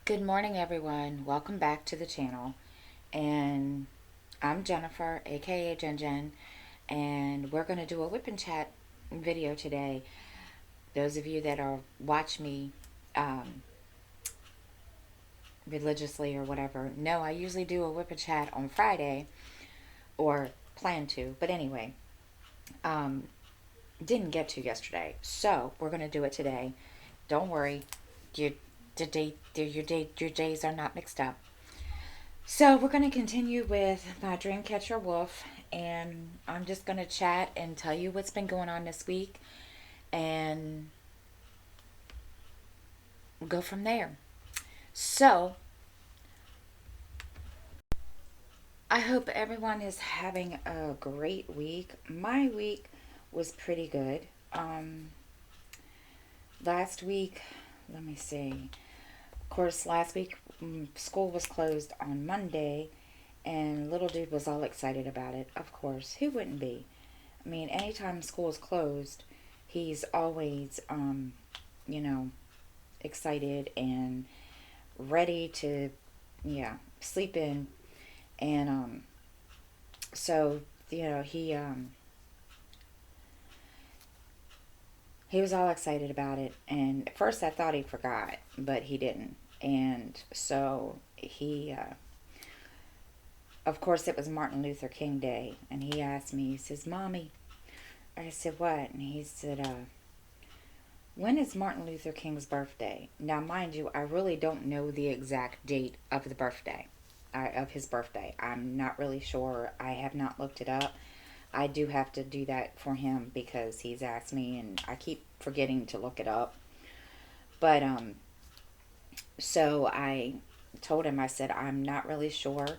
Good morning, everyone. Welcome back to the channel. And I'm Jennifer, aka Jen Jen, and we're going to do a Whip and Chat video today. Those of you that watch me religiously or whatever know I usually do a Whip and Chat on Friday, or plan to. But anyway, um, didn't get to yesterday, so we're going to do it today. Don't worry, your your days are not mixed up. So we're going to continue with my Dreamcatcher wolf, and I'm just going to chat and tell you what's been going on this week, and go from there. So I hope everyone is having a great week. My week was pretty good. Last week, let me see. Of course, last week school was closed on Monday, and little dude was all excited about it. Of course, who wouldn't be? I mean, anytime school is closed, he's always, you know, excited and ready to, yeah, sleep in. And so, he was all excited about it. And at first, I thought he forgot, but he didn't. And so of course, it was Martin Luther King Day, and he asked me, he says, "Mommy," I said, "What?" And he said, "When is Martin Luther King's birthday?" Now, mind you, I really don't know the exact date of the birthday, of his birthday. I'm not really sure. I have not looked it up. I do have to do that for him because he's asked me, and I keep forgetting to look it up. But so I told him, I said, "I'm not really sure."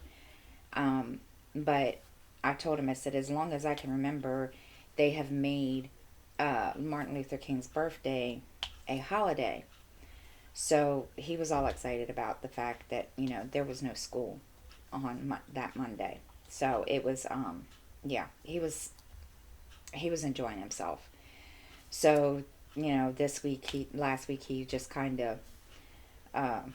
Um, but I told him, I said, as long as I can remember, they have made Martin Luther King's birthday a holiday. So he was all excited about the fact that, there was no school on that Monday. So it was, yeah, he was enjoying himself. So, last week, he just kind of, um,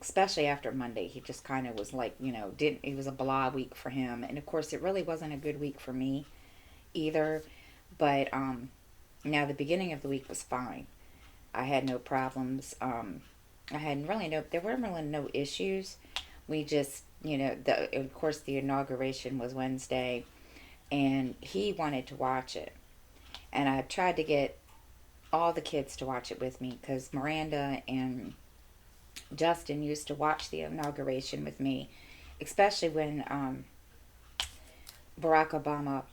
especially after Monday, he just kind of was like, didn't, it was a blah week for him. And of course, it really wasn't a good week for me either. But now the beginning of the week was fine. I had no problems. I had really there were really no issues. We just, of course, the inauguration was Wednesday, and he wanted to watch it. And I tried to get all the kids to watch it with me because Miranda and Justin used to watch the inauguration with me, especially when Barack Obama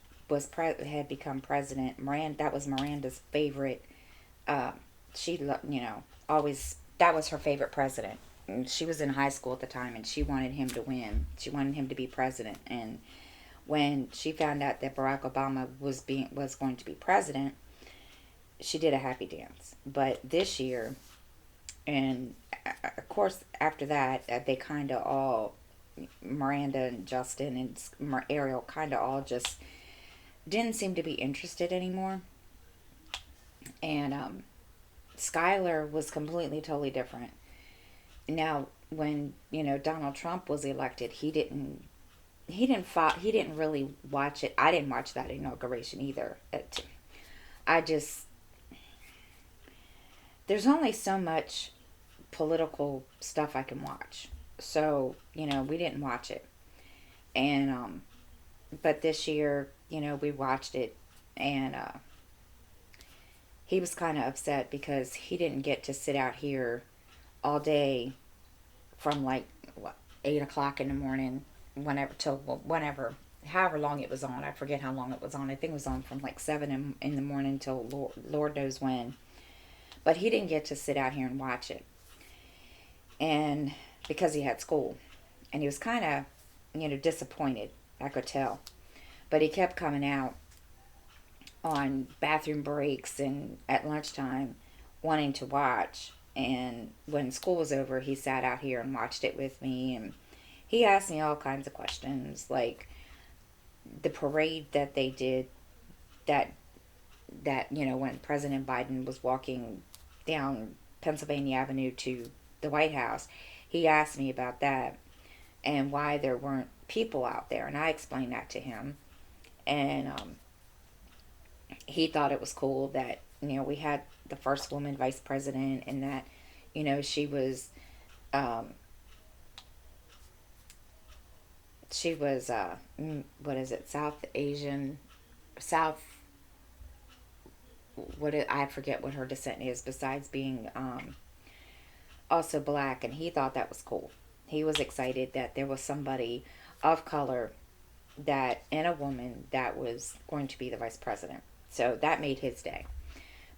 had become president. That was Miranda's favorite. Uh, she, always, that was her favorite president. And she was in high school at the time, and she wanted him to win. She wanted him to be president. And when she found out that Barack Obama was going to be president, she did a happy dance. But this year, and of course, after that, they kind of all, Miranda and Justin and Ariel, kind of all just didn't seem to be interested anymore. And Skylar was completely, totally different. Now, when Donald Trump was elected, he didn't really watch it. I didn't watch that inauguration either. I just there's only so much political stuff I can watch. So, we didn't watch it. And but this year, we watched it, and he was kind of upset because he didn't get to sit out here all day from like what, 8 o'clock in the morning, whenever, however long it was on. I forget how long it was on. I think it was on from like 7 in the morning till Lord knows when. But he didn't get to sit out here and watch it, and because he had school, and he was kind of, disappointed. I could tell, but he kept coming out on bathroom breaks and at lunchtime wanting to watch. And when school was over, he sat out here and watched it with me. And he asked me all kinds of questions, like the parade that they did, that when President Biden was walking down Pennsylvania Avenue to the White House. He asked me about that and why there weren't people out there, and I explained that to him. And he thought it was cool that we had the first woman vice president, and that she was what is it, South Asian, South, I forget what her descent is, besides being also black. And he thought that was cool. He was excited that there was somebody of color, that and a woman, that was going to be the vice president. So that made his day.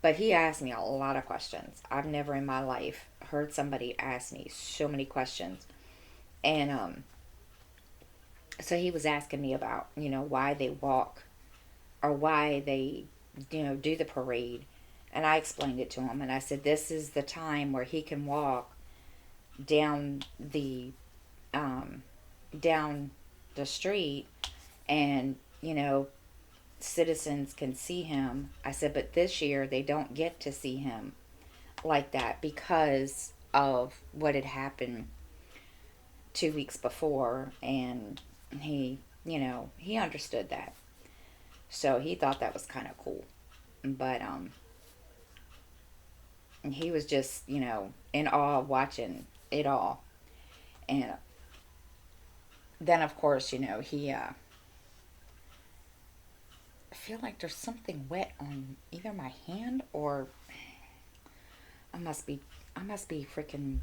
But he asked me a lot of questions. I've never in my life heard somebody ask me so many questions. And so he was asking me about, why they walk, or why they, do the parade. And I explained it to him, and I said, this is the time where he can walk down down the street, and citizens can see him. I said, but this year they don't get to see him like that because of what had happened 2 weeks before. And he understood that. So he thought that was kind of cool. But he was just, in awe watching it all. And then, of course, he, I feel like there's something wet on either my hand, or I must be freaking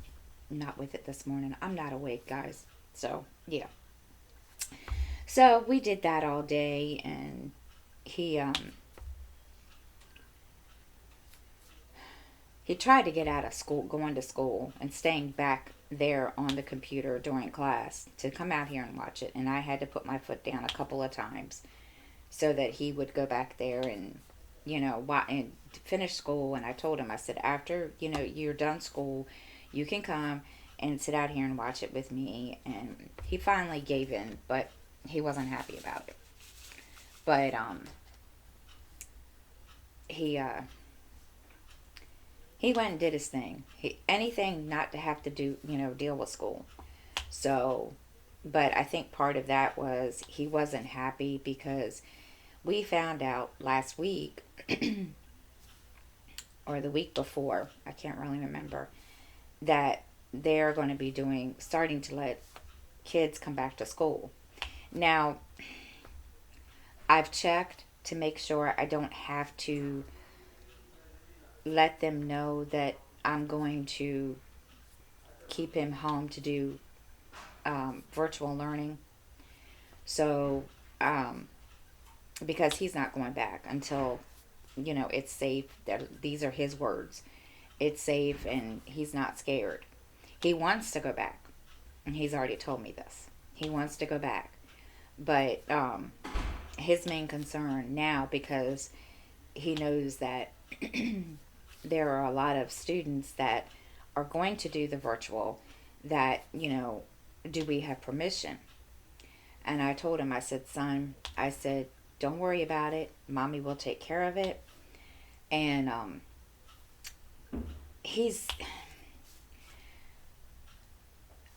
not with it this morning. I'm not awake, guys. So, yeah. So, we did that all day, and he tried to get out of school, going to school, and staying back there on the computer during class to come out here and watch it. And I had to put my foot down a couple of times so that he would go back there and, and finish school. And I told him, I said, after, you're done school, you can come and sit out here and watch it with me. And he finally gave in, but he wasn't happy about it. But, he went and did his thing. Anything not to have to do, deal with school. So, but I think part of that was he wasn't happy because we found out last week, or the week before, I can't really remember, that they're going to be starting to let kids come back to school. Now, I've checked to make sure I don't have to let them know that I'm going to keep him home to do virtual learning. So, because he's not going back until, it's safe. These are his words. It's safe and he's not scared. He wants to go back. And he's already told me this. He wants to go back. But his main concern now, because he knows that there are a lot of students that are going to do the virtual, that, do we have permission? And I told him, I said, son, I said, don't worry about it. Mommy will take care of it. And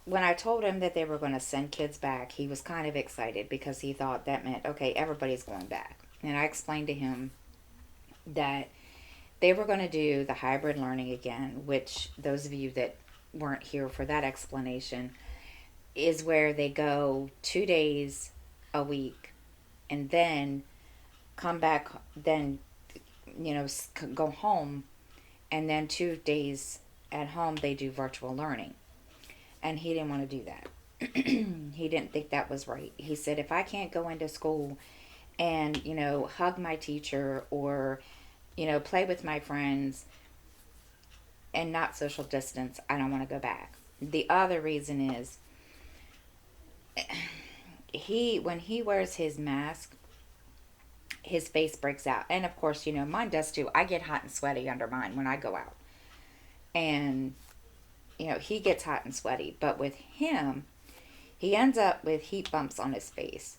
when I told him that they were going to send kids back, he was kind of excited because he thought that meant, okay, everybody's going back. And I explained to him that they were going to do the hybrid learning again, which those of you that weren't here for that explanation, is where they go 2 days a week and then come back, then, go home, and then 2 days at home they do virtual learning. And he didn't want to do that. He didn't think that was right. He said, if I can't go into school and, hug my teacher, or play with my friends and not social distance, I don't want to go back. The other reason is when he wears his mask, his face breaks out. And of course, mine does too. I get hot and sweaty under mine when I go out. And, he gets hot and sweaty. But with him, he ends up with heat bumps on his face.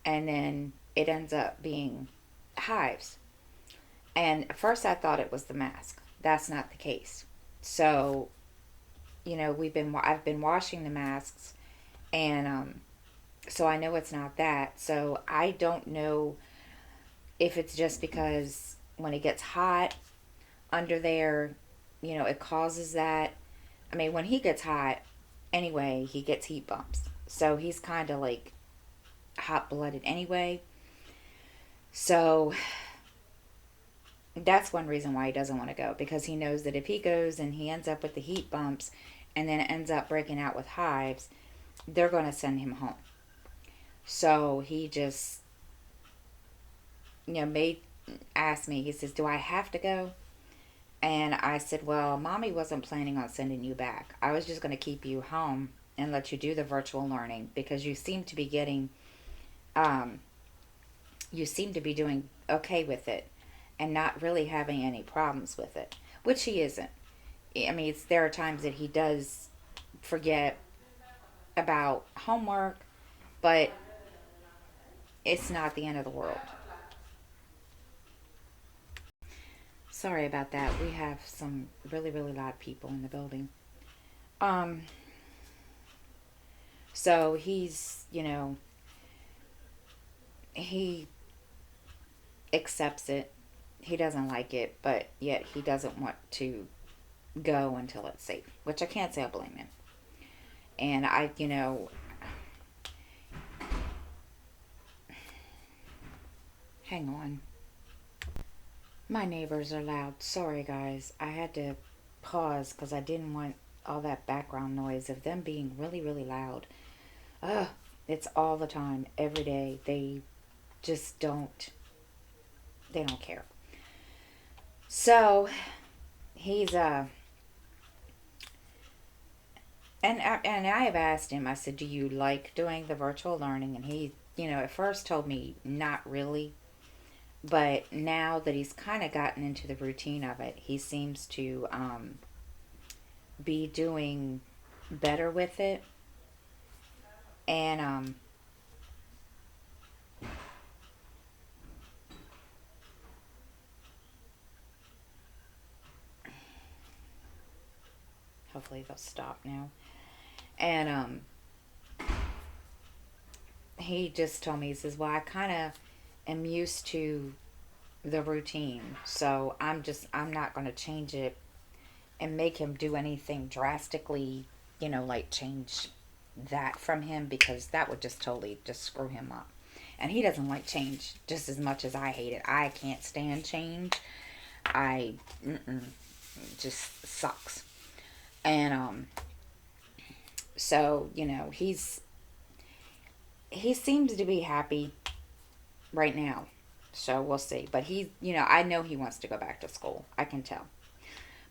And then it ends up being hives. And at first I thought it was the mask. That's not the case. So, I've been washing the masks, and so I know it's not that. So I don't know if it's just because when it gets hot under there, it causes that. I mean, when he gets hot, anyway, he gets heat bumps. So he's kind of like hot blooded anyway. So that's one reason why he doesn't want to go, because he knows that if he goes and he ends up with the heat bumps and then ends up breaking out with hives, they're going to send him home. So he just, made asked me, he says, "Do I have to go?" And I said, "Well, mommy wasn't planning on sending you back. I was just going to keep you home and let you do the virtual learning, because um, you seem to be doing okay with it and not really having any problems with it," which he isn't. I mean, there are times that he does forget about homework, but it's not the end of the world. Sorry about that. We have some really, really loud people in the building. Um, so he accepts it. He doesn't like it, but yet he doesn't want to go until it's safe, which I can't say I blame him. And hang on. My neighbors are loud. Sorry, guys. I had to pause because I didn't want all that background noise of them being really, really loud. Ugh, it's all the time, every day. They just they don't care. So he's and I have asked him. I said, "Do you like doing the virtual learning?" And he, at first told me not really, but now that he's kind of gotten into the routine of it, he seems to be doing better with it. And hopefully they'll stop now. And he just told me, he says, "Well, I kind of am used to the routine, so I'm not going to change it and make him do anything drastically, like change that from him, because that would just totally just screw him up." And he doesn't like change just as much as I hate it. I can't stand change. I it just sucks. And so he seems to be happy right now. So we'll see. But I know he wants to go back to school. I can tell.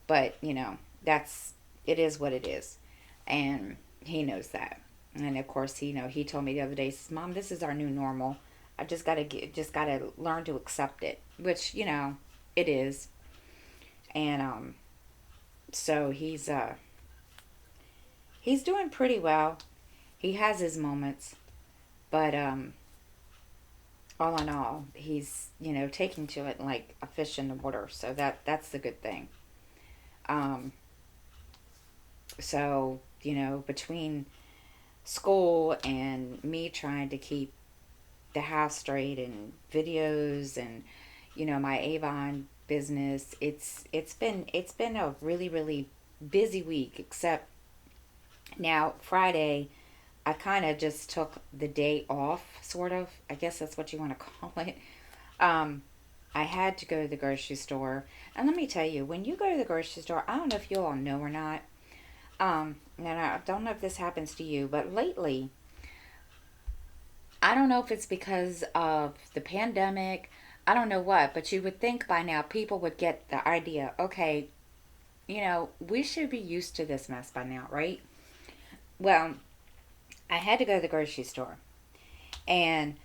But, that's, it is what it is. And he knows that. And of course, he told me the other day, he says, "Mom, this is our new normal. I just gotta learn to accept it," which, it is. And, so he's doing pretty well. He has his moments, but, all in all, he's, taking to it like a fish in the water. So that's the good thing. Um, so, between school and me trying to keep the house straight and videos and, my Avon business, it's been a really, really busy week. Except now Friday, I kind of just took the day off, sort of. I guess that's what you want to call it. Um, I had to go to the grocery store. And let me tell you, when you go to the grocery store, I don't know if you all know or not. And I don't know if this happens to you, but lately, I don't know if it's because of the pandemic. I don't know what, but you would think by now people would get the idea. Okay, we should be used to this mess by now, right? Well, I had to go to the grocery store, and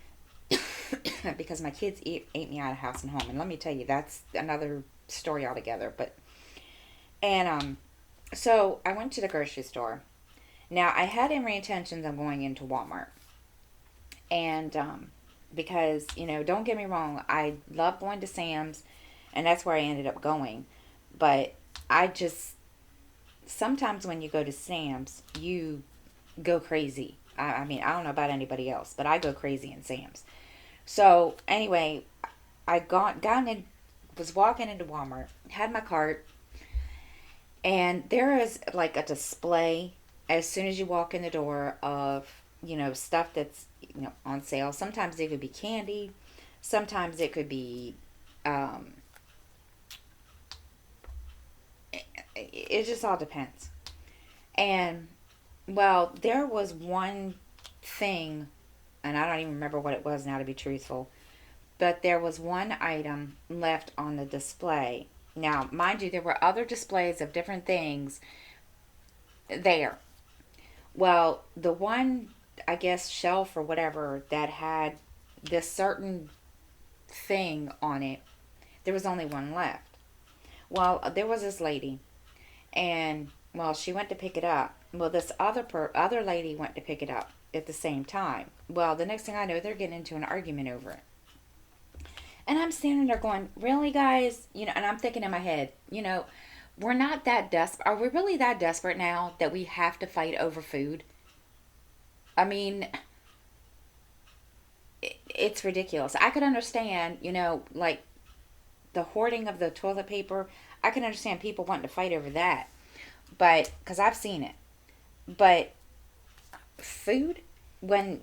because my kids ate me out of house and home, and let me tell you, that's another story altogether. But and So I went to the grocery store. Now I had every intentions of going into Walmart, and because don't get me wrong, I love going to Sam's, and that's where I ended up going. But I just sometimes when you go to Sam's, you go crazy. I mean, I don't know about anybody else, but I go crazy in Sam's. So anyway, I got in, was walking into Walmart, had my cart, and there is like a display as soon as you walk in the door of stuff that's on sale. Sometimes it could be candy, sometimes it could be um, it just all depends. And well, there was one thing, and I don't even remember what it was now to be truthful, but there was one item left on the display. Now, mind you, there were other displays of different things there. Well, the one, I guess, shelf or whatever that had this certain thing on it, there was only one left. Well, there was this lady, and well, she went to pick it up. Well, this other lady went to pick it up at the same time. Well, the next thing I know, they're getting into an argument over it. And I'm standing there going, really, guys? And I'm thinking in my head, we're not that desperate. Are we really that desperate now that we have to fight over food? I mean, it's ridiculous. I could understand, like the hoarding of the toilet paper. I can understand people wanting to fight over that. But, because I've seen it. But food, when,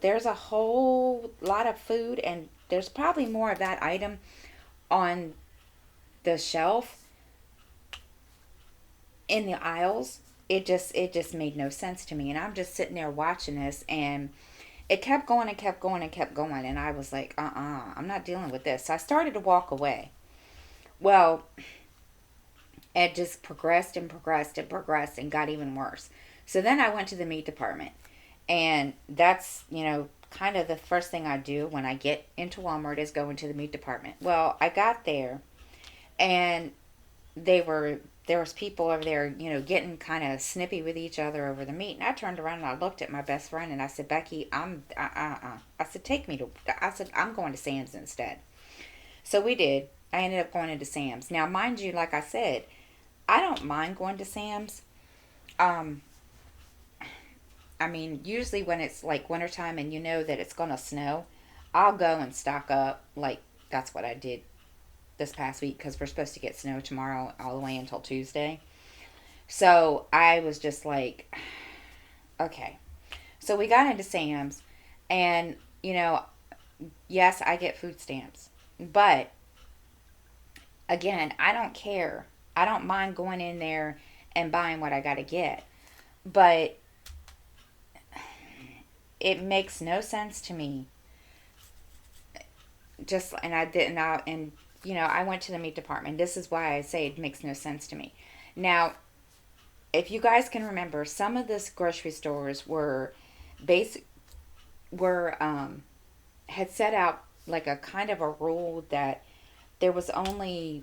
there's a whole lot of food and there's probably more of that item on the shelf in the aisles, it just made no sense to me. And I'm just sitting there watching this, and it kept going and kept going and kept going, and I was like, I'm not dealing with this. So I started to walk away. Well, it just progressed and progressed and progressed and got even worse. So then I went to the meat department, and that's kind of the first thing I do when I get into Walmart is go into the meat department. Well, I got there, and there was people over there, getting kind of snippy with each other over the meat. And I turned around and I looked at my best friend and I said, Becky, I said, take me to. I said, I'm going to Sam's instead. So we did. I ended up going into Sam's. Now, mind you, like I said, I don't mind going to Sam's. Um, I mean, usually when it's like wintertime and you know that it's gonna snow, I'll go and stock up. Like that's what I did this past week because we're supposed to get snow tomorrow all the way until Tuesday. So I was just like, okay. So we got into Sam's, and yes, I get food stamps, but again, I don't care. I don't mind going in there and buying what I got to get, but it makes no sense to me. Just and I didn't. And I went to the meat department. This is why I say it makes no sense to me. Now, if you guys can remember, some of this grocery stores were basic were had set out like a kind of a rule that there was only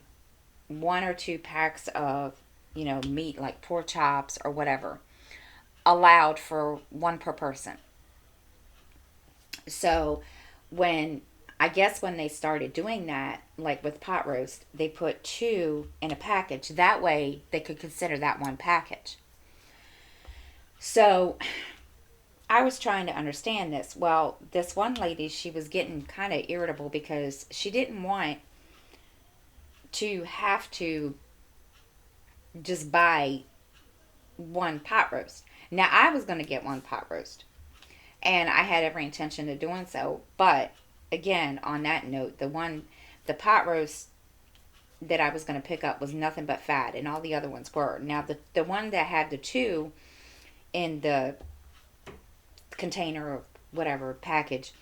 one or two packs of meat like pork chops or whatever allowed for one per person. So when I guess when they started doing that, like with pot roast, they put two in a package. That way they could consider that one package. So I was trying to understand this. Well, this one lady, she was getting kind of irritable because she didn't want to have to just buy one pot roast. Now, I was going to get one pot roast, and I had every intention of doing so. But again, on that note, the pot roast that I was going to pick up was nothing but fat, and all the other ones were. Now, the one that had the two in the container or whatever package,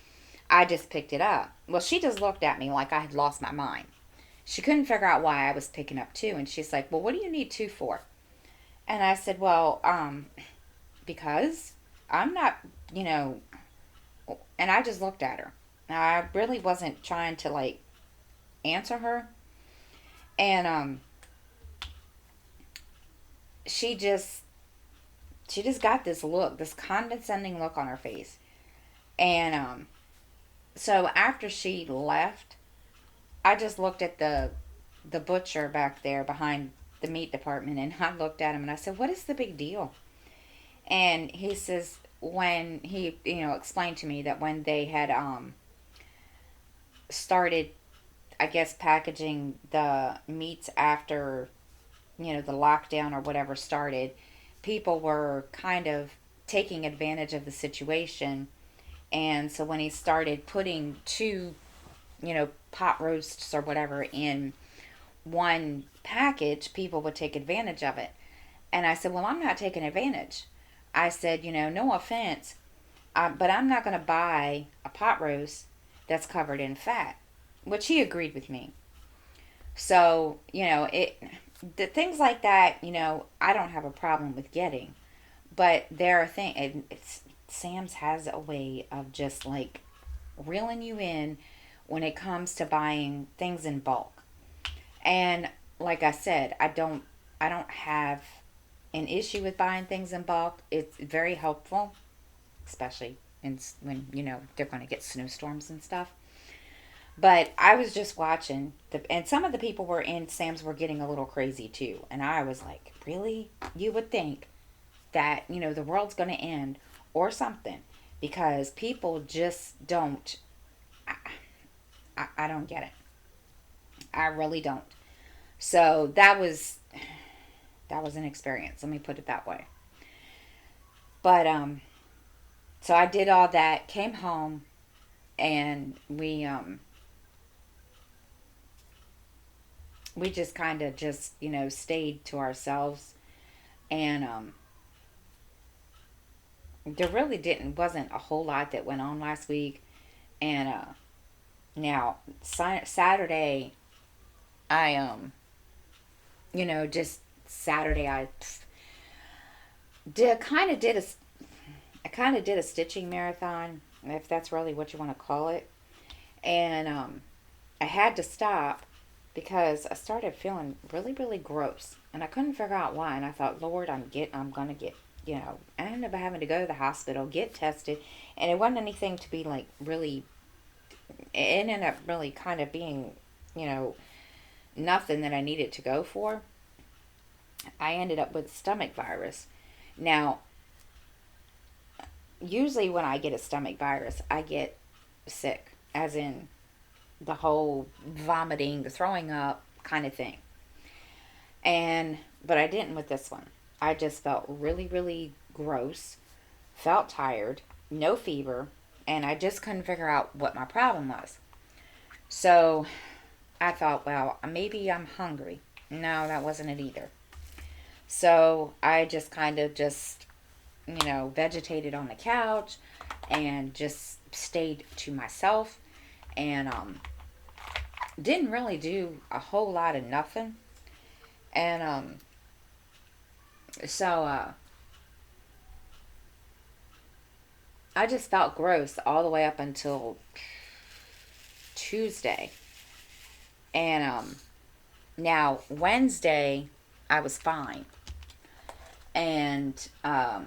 I just picked it up. Well, she just looked at me like I had lost my mind. She couldn't figure out why I was picking up two, and she's like, "Well, what do you need two for?" And I said, "Well, because I'm not, you know." And I just looked at her. Now, I really wasn't trying to like answer her, and she just got this look, this condescending look on her face. And so after she left, I just looked at the butcher back there behind the meat department, and I looked at him and I said, "What is the big deal?" And he says, when he, explained to me that when they had started, I guess, packaging the meats after, the lockdown or whatever started, people were kind of taking advantage of the situation. And so when he started putting two, pot roasts or whatever in one package, people would take advantage of it. And I said, "Well, I'm not taking advantage." I said, "No offense, but I'm not going to buy a pot roast that's covered in fat," which he agreed with me. So, the things like that, I don't have a problem with getting. But there are things, Sam's has a way of just like reeling you in when it comes to buying things in bulk. And like I said, I don't have an issue with buying things in bulk. It's very helpful, especially when they're going to get snowstorms and stuff. But I was just watching and some of the people were in Sam's were getting a little crazy too, and I was like, really? You would think that the world's going to end or something, because people just don't. I don't get it. I really don't. So that was an experience. Let me put it that way. But so I did all that, came home, and we just kind of just stayed to ourselves. And there really didn't wasn't a whole lot that went on last week. And now Saturday, I just Saturday did kind of did a I kind of did a stitching marathon, if that's really what you want to call it. And I had to stop because I started feeling really, really gross, and I couldn't figure out why. And I thought, Lord, I'm gonna get, I ended up having to go to the hospital, get tested, and it wasn't anything to be like really. It ended up really kind of being, you know, nothing that I needed to go for. I ended up with stomach virus. Now, usually when I get a stomach virus, I get sick, as in the whole vomiting, the throwing up kind of thing. But I didn't with this one. I just felt really, really gross, felt tired, no fever, and I just couldn't figure out what my problem was. So I thought, well, maybe I'm hungry. No, that wasn't it either. So I just kind of vegetated on the couch and just stayed to myself, and didn't really do a whole lot of nothing. And so I just felt gross all the way up until Tuesday. And now Wednesday I was fine. And y'all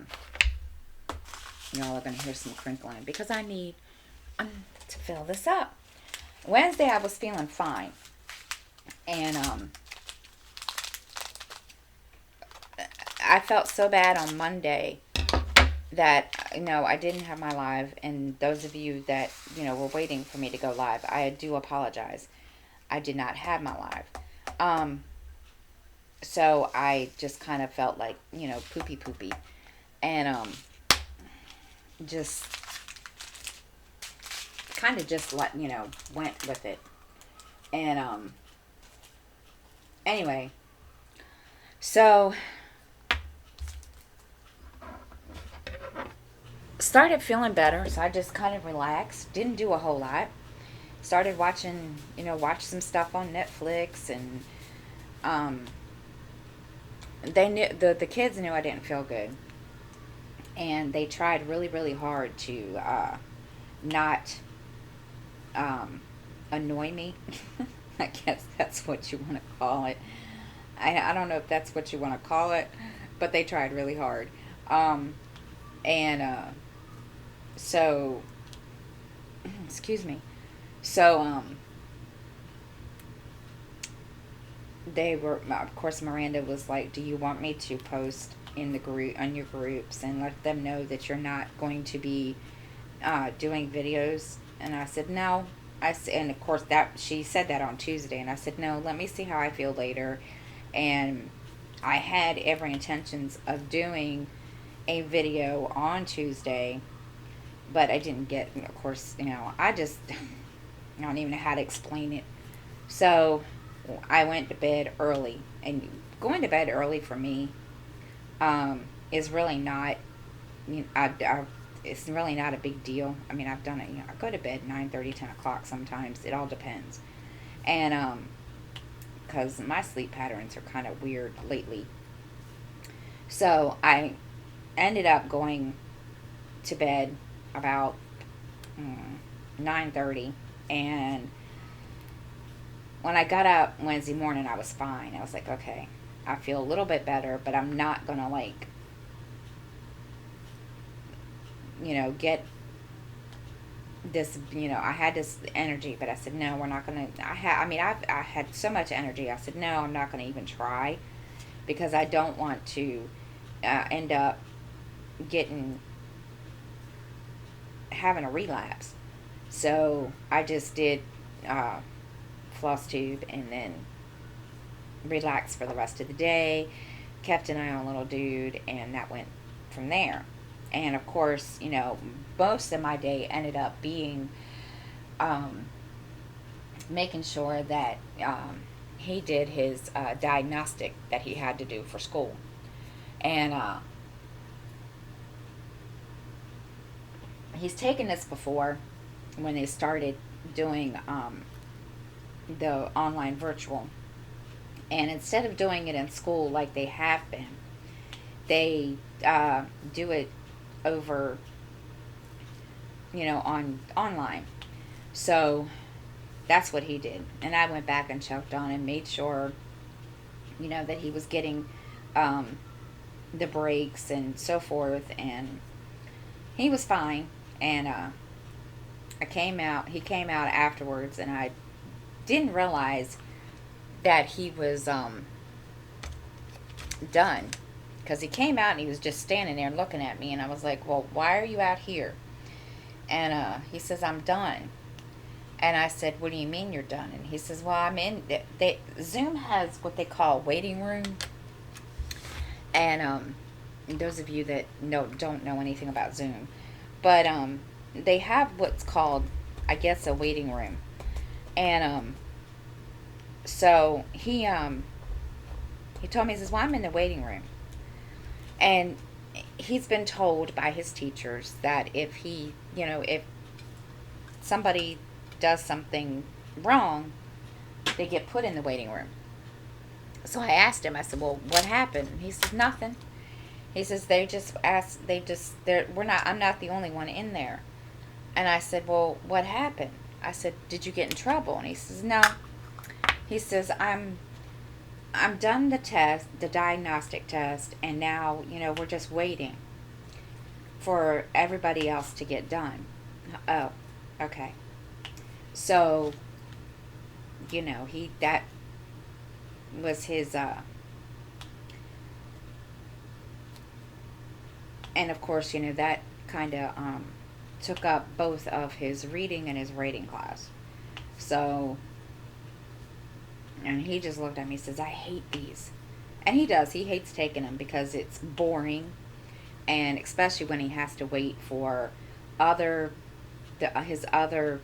are going to hear some crinkling because I need to fill this up. Wednesday I was feeling fine. And I felt so bad on Monday that, I didn't have my live. And those of you that, were waiting for me to go live, I do apologize. I did not have my live. So I just kind of felt like, poopy poopy. And just kind of just went with it. And anyway, so started feeling better. So I just kind of relaxed, didn't do a whole lot. Started watching, watch some stuff on Netflix, and they knew the kids knew I didn't feel good, and they tried really, really hard to not annoy me. I guess that's what you want to call it. I don't know if that's what you want to call it, but they tried really hard. And so, excuse me. So, they were, of course, Miranda was like, do you want me to post in the group, on your groups, and let them know that you're not going to be doing videos? And I said, no. And of course, that she said that on Tuesday, and I said, no, let me see how I feel later. And I had every intentions of doing a video on Tuesday, but I didn't get, of course, I just, I don't even know how to explain it. So I went to bed early, and going to bed early for me is really not, it's really not a big deal. I mean, I've done it. I go to bed 9:30, 10 o'clock sometimes. It all depends. And because my sleep patterns are kind of weird lately. So I ended up going to bed about 9:30, and when I got up Wednesday morning, I was fine. I was like, okay, I feel a little bit better, but I'm not gonna get this. I had this energy, but I said no, we're not gonna. I had so much energy. I said no, I'm not gonna even try, because I don't want to end up having a relapse. So I just did floss tube, and then relaxed for the rest of the day, kept an eye on little dude, and that went from there. And of course, most of my day ended up being making sure that he did his diagnostic that he had to do for school. And he's taken this before, when they started doing the online virtual. And instead of doing it in school like they have been, they do it over, on online. So that's what he did. And I went back and checked on him, made sure, that he was getting the breaks and so forth. And he was fine. And he came out afterwards, and I didn't realize that he was done, because he came out and he was just standing there looking at me, and I was like, well, why are you out here? And he says, I'm done. And I said, what do you mean you're done? And he says, well, I'm in. Zoom has what they call a waiting room. And those of you that don't know anything about Zoom, but they have what's called, I guess, a waiting room. And so he told me, he says, well, I'm in the waiting room. And he's been told by his teachers that if if somebody does something wrong, they get put in the waiting room. So I asked him, I said, well, what happened? And he says, nothing. He says, I'm not the only one in there. And I said, well, what happened? I said, did you get in trouble? And he says, no. He says, I'm done the test, the diagnostic test, and now, we're just waiting for everybody else to get done. Oh, okay. So, that was his, and of course, that kind of took up both of his reading and his writing class. So, and he just looked at me and says, I hate these. And he does. He hates taking them because it's boring. And especially when he has to wait for his other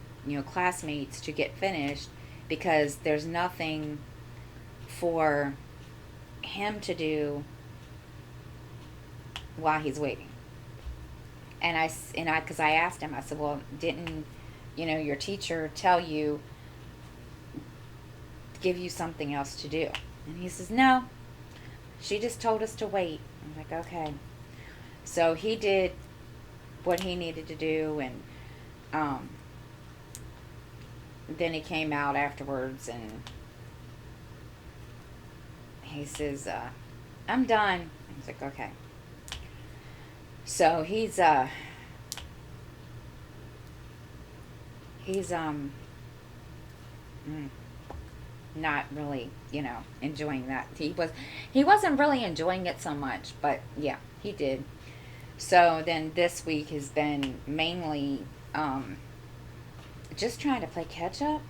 classmates to get finished, because there's nothing for him to do while he's waiting. And because I asked him, I said, well, didn't your teacher give you something else to do? And he says, no, she just told us to wait. I'm like, okay. So he did what he needed to do, and then he came out afterwards, and he says, I'm done. I was like, okay. So he's mm, not really, enjoying that. He wasn't really enjoying it so much, but yeah, he did. So then this week has been mainly just trying to play catch up.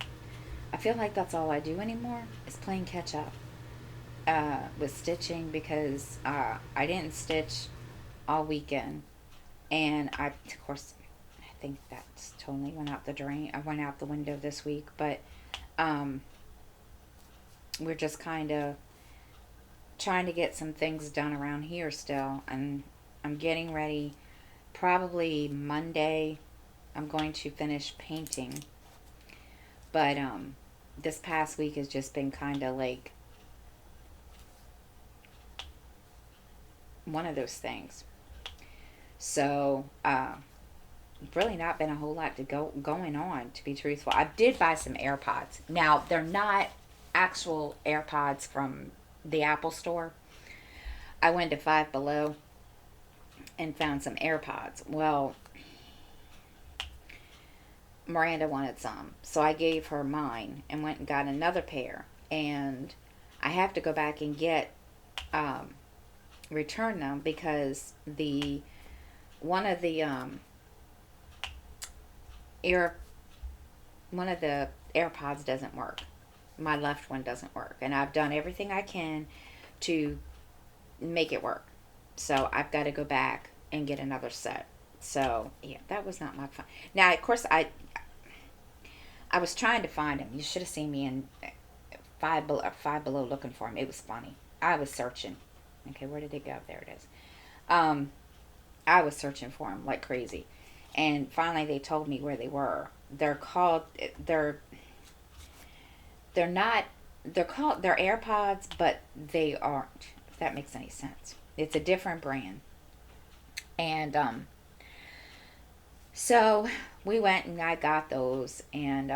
I feel like that's all I do anymore is playing catch up with stitching because I didn't stitch all weekend, and of course, I think that's totally went out the drain. I went out the window this week, but um, we're just kind of trying to get some things done around here still, and I'm getting ready. Probably Monday, I'm going to finish painting, but this past week has just been kind of like one of those things. So, really not been a whole lot to going on, to be truthful. I did buy some AirPods. Now, they're not actual AirPods from the Apple store. I went to Five Below and found some AirPods. Well, Miranda wanted some, so I gave her mine and went and got another pair. And I have to go back and um, return them because the one of the ear one of the AirPods doesn't work. My left one doesn't work, and I've done everything I can to make it work. So I've got to go back and get another set. So yeah, that was not my fun. Now, of course, I was trying to find him. You should have seen me in Five Below looking for him. It was funny. I was searching. Okay, where did it go? There it is. Um, I was searching for him like crazy, and finally they told me where they were. They're they're not they're AirPods, but they aren't. If that makes any sense, it's a different brand, and so we went and I got those, and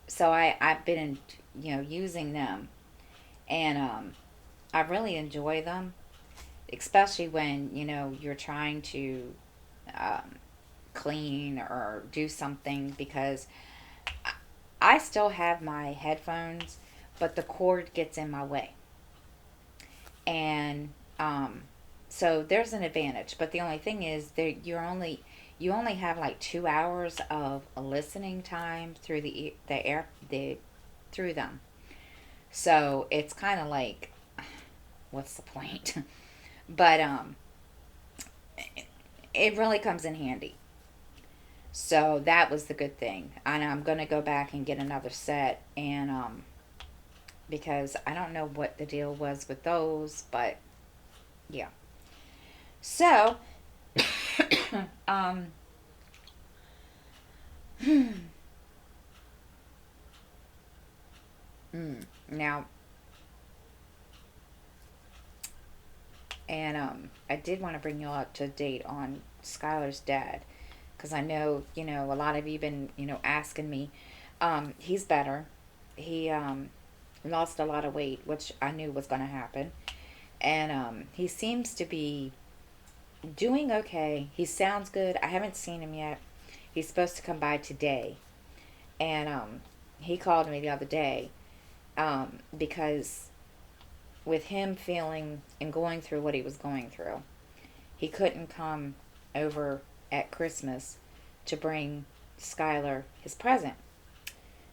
so I've been using them, and I really enjoy them, especially when you're trying to um, clean or do something because I still have my headphones, but the cord gets in my way, and so there's an advantage. But the only thing is that you only have like 2 hours of listening time through the through them. So it's kind of like, what's the point? But it really comes in handy. So that was the good thing, and I'm gonna go back and get another set, and because I don't know what the deal was with those, but yeah. So um, now, and I did want to bring you up to date on Skylar's dad, because I know a lot of you been asking me. He's better. He lost a lot of weight, which I knew was going to happen, and he seems to be doing okay. He sounds good. I haven't seen him yet. He's supposed to come by today, and he called me the other day because with him feeling and going through what he was going through, he couldn't come over at Christmas to bring Skylar his present.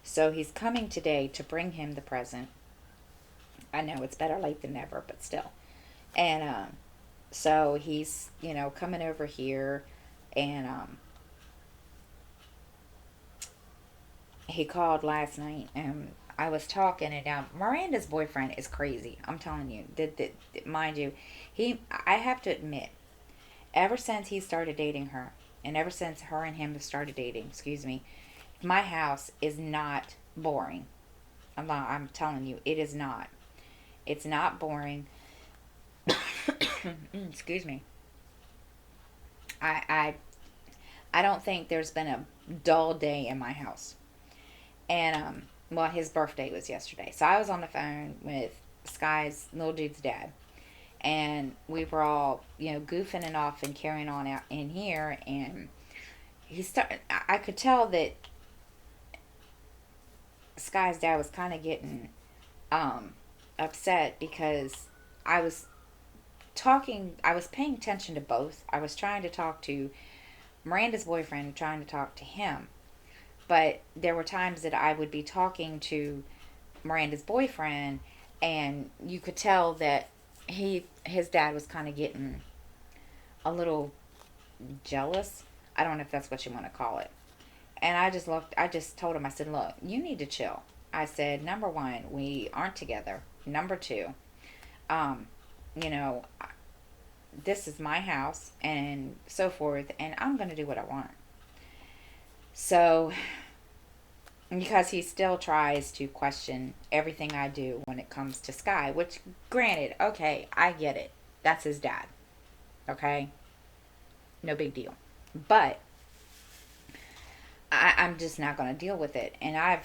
So he's coming today to bring him the present. I know it's better late than never, but still. And so he's, coming over here, and he called last night, and I was talking, and now Miranda's boyfriend is crazy. I'm telling you. Mind you, I have to admit, ever since he started dating her, and ever since her and him have started dating, excuse me, my house is not boring. I'm telling you, it is not. It's not boring. Excuse me. I I don't think there's been a dull day in my house. And well, his birthday was yesterday, so I was on the phone with Sky's little dude's dad, and we were all, goofing and off and carrying on out in here, and I could tell that Sky's dad was kind of getting um upset because I was I was paying attention to both. I was trying to talk to Miranda's boyfriend and trying to talk to him. But there were times that I would be talking to Miranda's boyfriend, and you could tell that his dad was kind of getting a little jealous. I don't know if that's what you want to call it. And I just told him, I said, look, you need to chill. I said, number one, we aren't together. Number two, um, you know, this is my house and so forth, and I'm going to do what I want. So, because he still tries to question everything I do when it comes to Sky, which, granted, okay, I get it. That's his dad. Okay? No big deal. But I'm just not going to deal with it. And I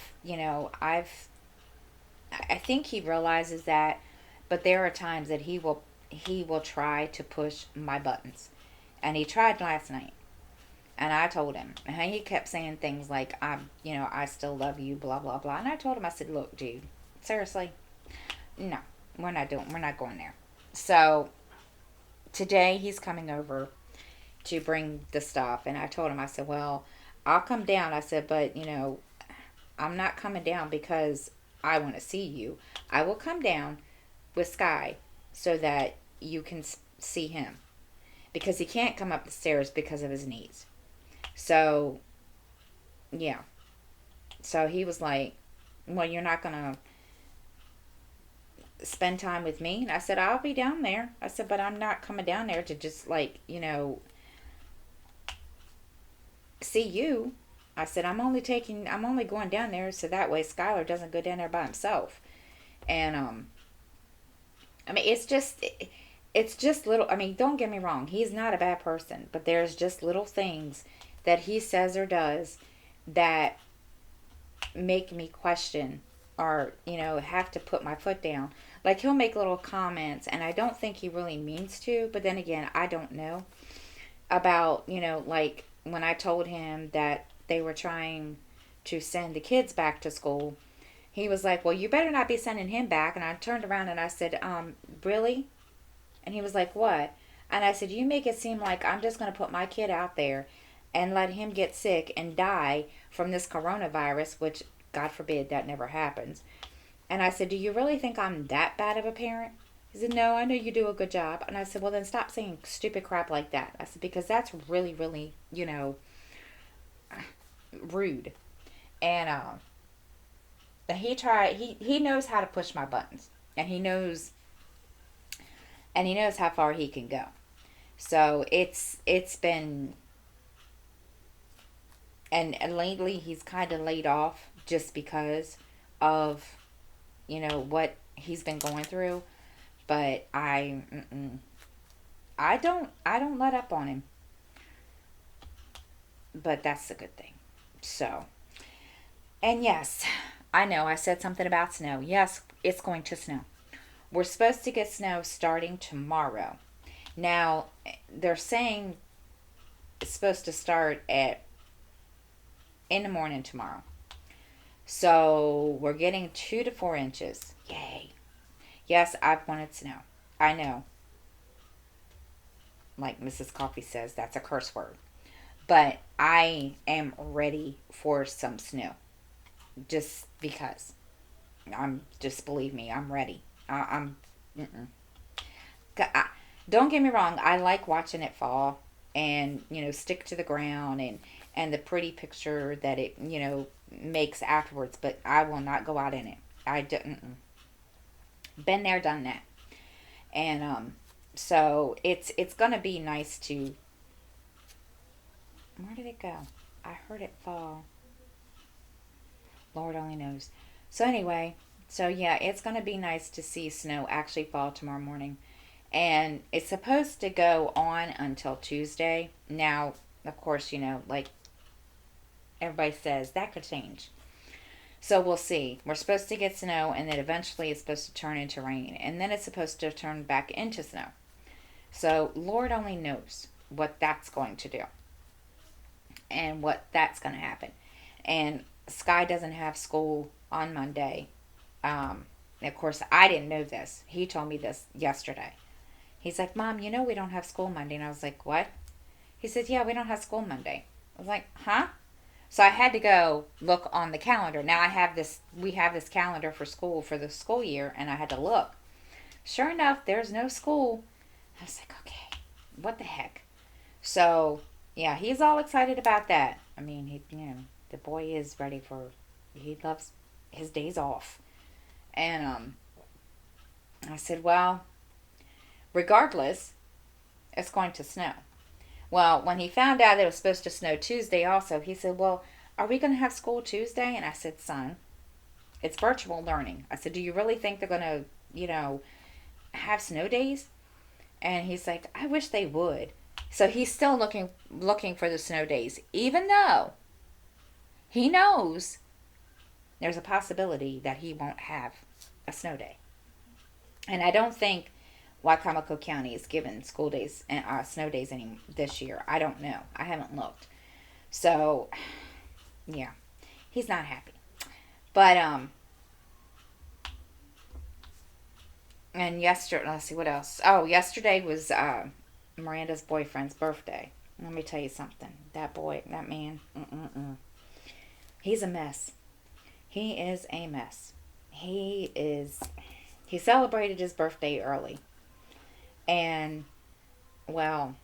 think he realizes that, but there are times that he will try to push my buttons. And he tried last night. And I told him, and he kept saying things like, I still love you, blah, blah, blah. And I told him, I said, look, dude, seriously, no, we're not going there. So today he's coming over to bring the stuff. And I told him, I said, well, I'll come down. I said, but, I'm not coming down because I want to see you. I will come down with Sky so that you can see him. Because he can't come up the stairs because of his knees. So, yeah. So he was like, well, you're not going to spend time with me? And I said, I'll be down there. I said, but I'm not coming down there to just, see you. I said, I'm only going down there so that way Skylar doesn't go down there by himself. And, I mean, it's just little, I mean, don't get me wrong. He's not a bad person, but there's just little things that he says or does that make me question or, have to put my foot down. Like, he'll make little comments, and I don't think he really means to, but then again, I don't know. About, like, when I told him that they were trying to send the kids back to school, he was like, well, you better not be sending him back. And I turned around and I said, really? And he was like, what? And I said, you make it seem like I'm just going to put my kid out there and let him get sick and die from this coronavirus, which, God forbid, that never happens. And I said, do you really think I'm that bad of a parent? He said, no, I know you do a good job. And I said, well, then stop saying stupid crap like that. I said, because that's really, really, rude. And he knows how to push my buttons. And he knows how far he can go. So it's been, and lately he's kind of laid off just because of, what he's been going through. But I don't let up on him. But that's a good thing. So, and yes, I know I said something about snow. Yes, it's going to snow. We're supposed to get snow starting tomorrow. Now, they're saying it's supposed to start in the morning tomorrow. So, we're getting 2 to 4 inches. Yay. Yes, I've wanted snow. I know. Like Mrs. Coffee says, that's a curse word. But I am ready for some snow. Just because. Just believe me, I'm ready. Mm-mm. Don't get me wrong, I like watching it fall and, stick to the ground and the pretty picture that it, makes afterwards, but I will not go out in it. I don't. Been there, done that. And so it's gonna be nice to. Where did it go? I heard it fall. Lord only knows. So anyway, so yeah, it's gonna be nice to see snow actually fall tomorrow morning, and it's supposed to go on until Tuesday. Now, of course, like everybody says, that could change. So we'll see. We're supposed to get snow, and then eventually it's supposed to turn into rain, and then it's supposed to turn back into snow. So Lord only knows what that's going to do and what that's going to happen. And Sky doesn't have school on Monday. Of course, I didn't know this. He told me this yesterday. He's like, Mom, you know we don't have school Monday. And I was like, what? He said, yeah, we don't have school Monday. I was like, huh? So I had to go look on the calendar. Now we have this calendar for school for the school year, and I had to look. Sure enough, there's no school. I was like, okay, what the heck? So, yeah, he's all excited about that. I mean, the boy is ready he loves his days off. And I said, well, regardless, it's going to snow. Well, when he found out it was supposed to snow Tuesday also, he said, well, are we going to have school Tuesday? And I said, son, it's virtual learning. I said, do you really think they're going to, have snow days? And he's like, I wish they would. So he's still looking for the snow days, even though he knows there's a possibility that he won't have a snow day. And I don't think Wicomico County is given school days and snow days this year. I don't know. I haven't looked. So, yeah, he's not happy. But and yesterday, let's see what else. Oh, yesterday was Miranda's boyfriend's birthday. Let me tell you something. That man, he's a mess. He is a mess. He celebrated his birthday early. And, well,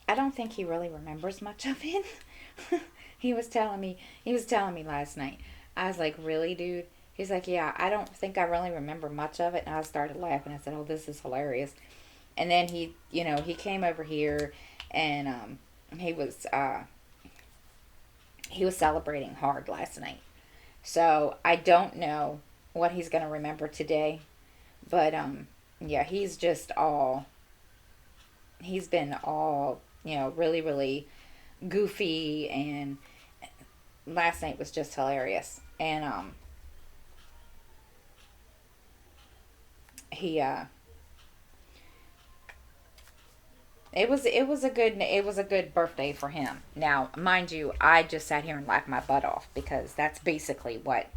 I don't think he really remembers much of it. He was telling me last night. I was like, really, dude? He's like, yeah, I don't think I really remember much of it. And I started laughing. I said, oh, this is hilarious. And then he came over here, and he was celebrating hard last night. So I don't know what he's going to remember today. But, yeah, he's been all, really, really goofy, and last night was just hilarious. And, it was a good birthday for him. Now, mind you, I just sat here and laughed my butt off, because that's basically what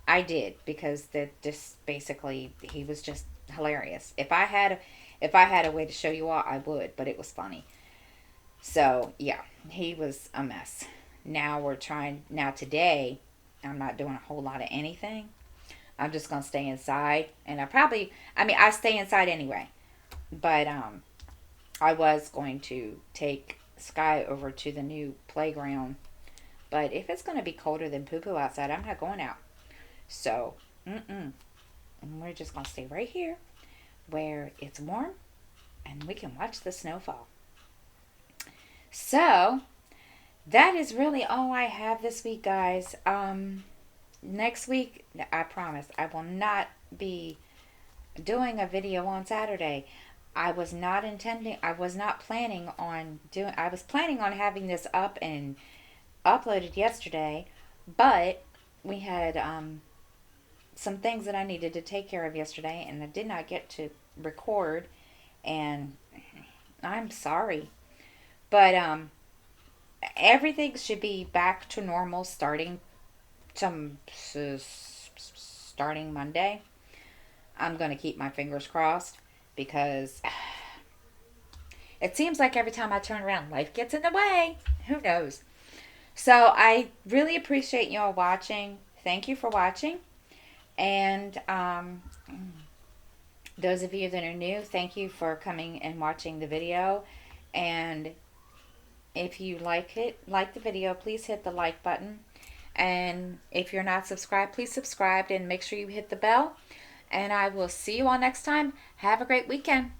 I did, because he was just hilarious. If I had a way to show you all, I would, but it was funny. So, yeah, he was a mess. Now today, I'm not doing a whole lot of anything. I'm just going to stay inside, and I stay inside anyway. But, I was going to take Sky over to the new playground. But if it's going to be colder than poo-poo outside, I'm not going out. So, and we're just going to stay right here where it's warm and we can watch the snowfall. So, that is really all I have this week, guys. Next week, I promise, I will not be doing a video on Saturday. I was planning on having this up and uploaded yesterday, but we had some things that I needed to take care of yesterday, and I did not get to record, and I'm sorry. But everything should be back to normal starting Monday. I'm going to keep my fingers crossed, because it seems like every time I turn around, life gets in the way. Who knows? So I really appreciate you all watching. Thank you for watching. And those of you that are new, thank you for coming and watching the video. And if you like the video, please hit the like button. And if you're not subscribed, please subscribe and make sure you hit the bell. And I will see you all next time. Have a great weekend.